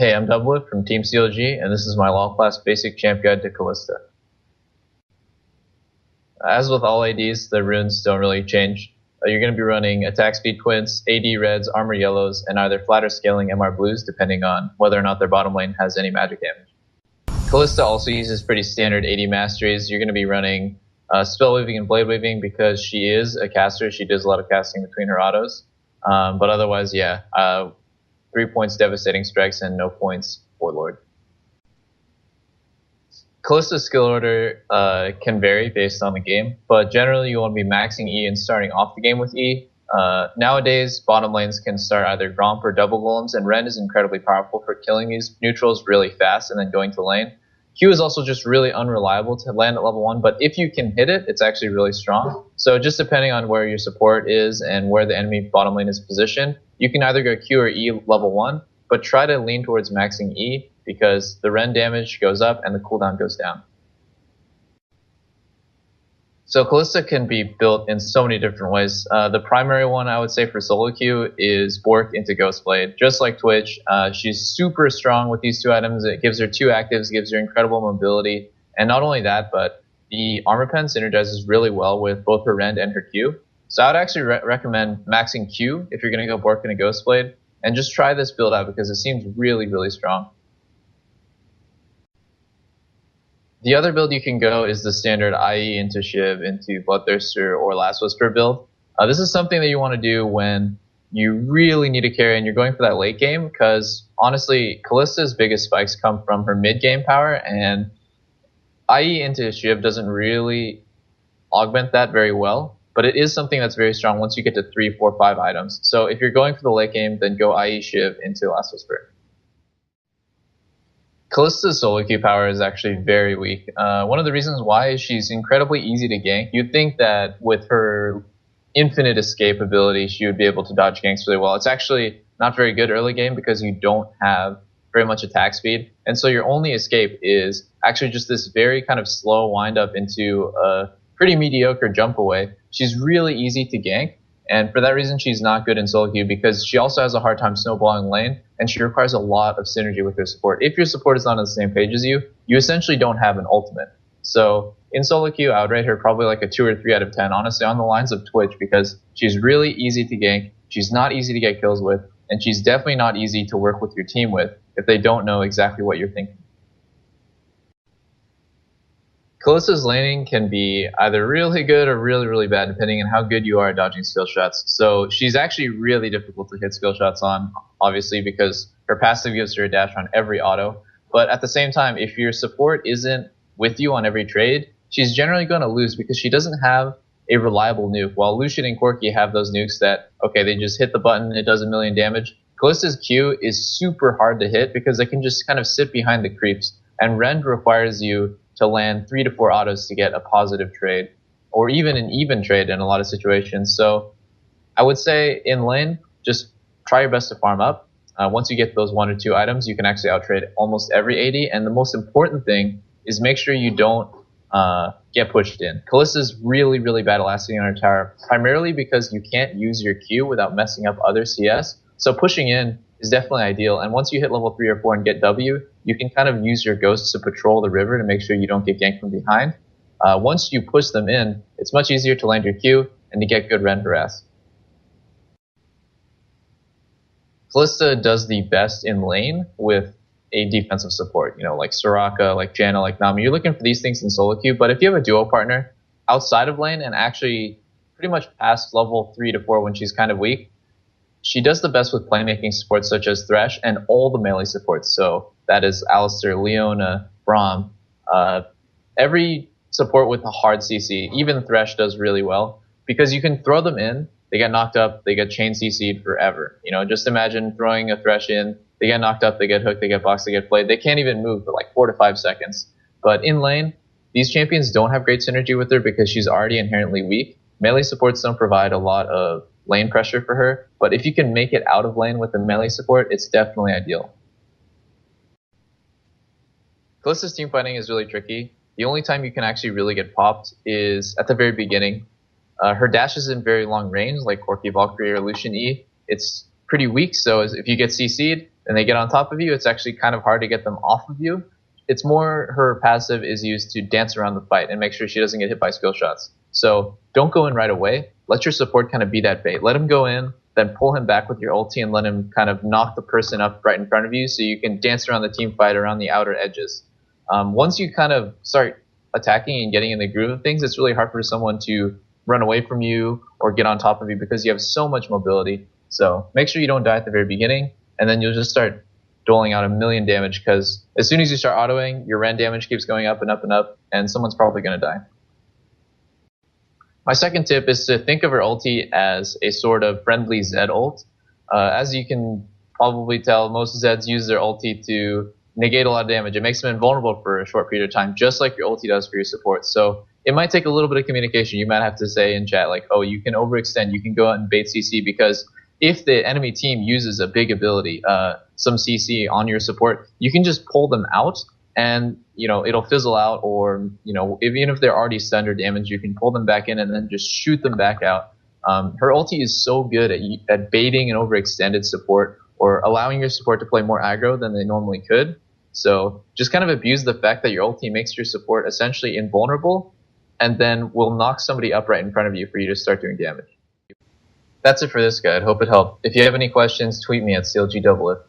Hey, I'm Doublelift from Team CLG, and this is my LolClass Basic Champ Guide to Kalista. As with all ADs, the runes don't really change. You're going to be running attack speed quints, AD reds, armor yellows, and either flat or scaling MR blues depending on whether or not their bottom lane has any magic damage. Kalista also uses pretty standard AD masteries. You're going to be running spell weaving and blade weaving because she is a caster. She does a lot of casting between her autos. But otherwise, yeah, 3 points devastating strikes and no points warlord. Kalista's skill order can vary based on the game, but generally you want to be maxing E and starting off the game with E. Nowadays, bottom lanes can start either Gromp or double golems, and Ren is incredibly powerful for killing these neutrals really fast and then going to lane. Q is also just really unreliable to land at level 1, but if you can hit it, it's actually really strong. So just depending on where your support is and where the enemy bottom lane is positioned, you can either go Q or E level 1, but try to lean towards maxing E because the Ren damage goes up and the cooldown goes down. So Kalista can be built in so many different ways. The primary one I would say for solo queue is Bork into Ghostblade. Just like Twitch, she's super strong with these two items. It gives her 2 actives, gives her incredible mobility. And not only that, but the armor pen synergizes really well with both her Rend and her Q. So I would actually recommend maxing Q if you're going to go Bork into Ghostblade. And just try this build out because it seems really, really strong. The other build you can go is the standard IE into Shiv, into Bloodthirster, or Last Whisper build. This is something that you want to do when you really need a carry and you're going for that late game, because honestly, Kalista's biggest spikes come from her mid game power, and IE into Shiv doesn't really augment that very well, but it is something that's very strong once you get to 3, 4, 5 items. So if you're going for the late game, then go IE Shiv into Last Whisper. Kalista's solo queue power is actually very weak. One of the reasons why is she's incredibly easy to gank. You'd think that with her infinite escape ability, she would be able to dodge ganks really well. It's actually not very good early game because you don't have very much attack speed. And so your only escape is actually just this very kind of slow wind up into a pretty mediocre jump away. She's really easy to gank. And for that reason, she's not good in solo queue because she also has a hard time snowballing lane, and she requires a lot of synergy with her support. If your support is not on the same page as you, you essentially don't have an ultimate. So in solo queue, I would rate her probably like a 2 or 3 out of 10, honestly, on the lines of Twitch, because she's really easy to gank, she's not easy to get kills with, and she's definitely not easy to work with your team with if they don't know exactly what you're thinking. Kalista's laning can be either really good or really, really bad, depending on how good you are at dodging skill shots. So she's actually really difficult to hit skill shots on, obviously, because her passive gives her a dash on every auto. But at the same time, if your support isn't with you on every trade, she's generally going to lose because she doesn't have a reliable nuke. While Lucian and Corki have those nukes that, okay, they just hit the button, it does a million damage. Kalista's Q is super hard to hit because they can just kind of sit behind the creeps. And Rend requires you to land 3 to 4 autos to get a positive trade, or even an even trade in a lot of situations. So I would say in lane, just try your best to farm up. Once you get those 1 or 2 items, you can actually outtrade almost every AD. And the most important thing is make sure you don't get pushed in. Kalista's really, really bad at lasting on her tower, primarily because you can't use your Q without messing up other CS. So pushing in is definitely ideal. And once you hit level 3 or 4 and get W, you can kind of use your ghosts to patrol the river to make sure you don't get ganked from behind. Once you push them in, it's much easier to land your Q and to get good Ren harass. Kalista does the best in lane with a defensive support, like Soraka, like Janna, like Nami. You're looking for these things in solo queue, but if you have a duo partner outside of lane and actually pretty much past level 3 to 4 when she's kind of weak, she does the best with playmaking supports such as Thresh and all the melee supports. So that is Alistar, Leona, Braum. Every support with a hard CC, even Thresh does really well because you can throw them in, they get knocked up, they get chain CC'd forever. Just imagine throwing a Thresh in, they get knocked up, they get hooked, they get boxed, they get played. They can't even move for like 4 to 5 seconds. But in lane, these champions don't have great synergy with her because she's already inherently weak. Melee supports don't provide a lot of lane pressure for her, but if you can make it out of lane with the melee support, it's definitely ideal. Kalista's team fighting is really tricky. The only time you can actually really get popped is at the very beginning. Her dash isn't very long range like Corki Valkyrie or Lucian E. It's pretty weak, so if you get CC'd, and they get on top of you, it's actually kind of hard to get them off of you. It's more her passive is used to dance around the fight and make sure she doesn't get hit by skill shots. So don't go in right away. Let your support kind of be that bait. Let him go in, then pull him back with your ulti and let him kind of knock the person up right in front of you so you can dance around the team fight around the outer edges. Once you kind of start attacking and getting in the groove of things, it's really hard for someone to run away from you or get on top of you because you have so much mobility. So make sure you don't die at the very beginning, and then you'll just start doling out a million damage because as soon as you start autoing, your rend damage keeps going up and up and up, and someone's probably going to die. My second tip is to think of her ulti as a sort of friendly Zed ult. As you can probably tell, most Zeds use their ulti to negate a lot of damage. It makes them invulnerable for a short period of time, just like your ulti does for your support. So it might take a little bit of communication. You might have to say in chat, like, oh, you can overextend, you can go out and bait CC, because if the enemy team uses a big ability, some CC on your support, you can just pull them out and, it'll fizzle out, or, even if they're already stunned or damaged, you can pull them back in and then just shoot them back out. Her ulti is so good at baiting and overextended support, or allowing your support to play more aggro than they normally could. So just kind of abuse the fact that your ulti makes your support essentially invulnerable, and then will knock somebody up right in front of you for you to start doing damage. That's it for this guide. Hope it helped. If you have any questions, tweet me at CLG Doublelift.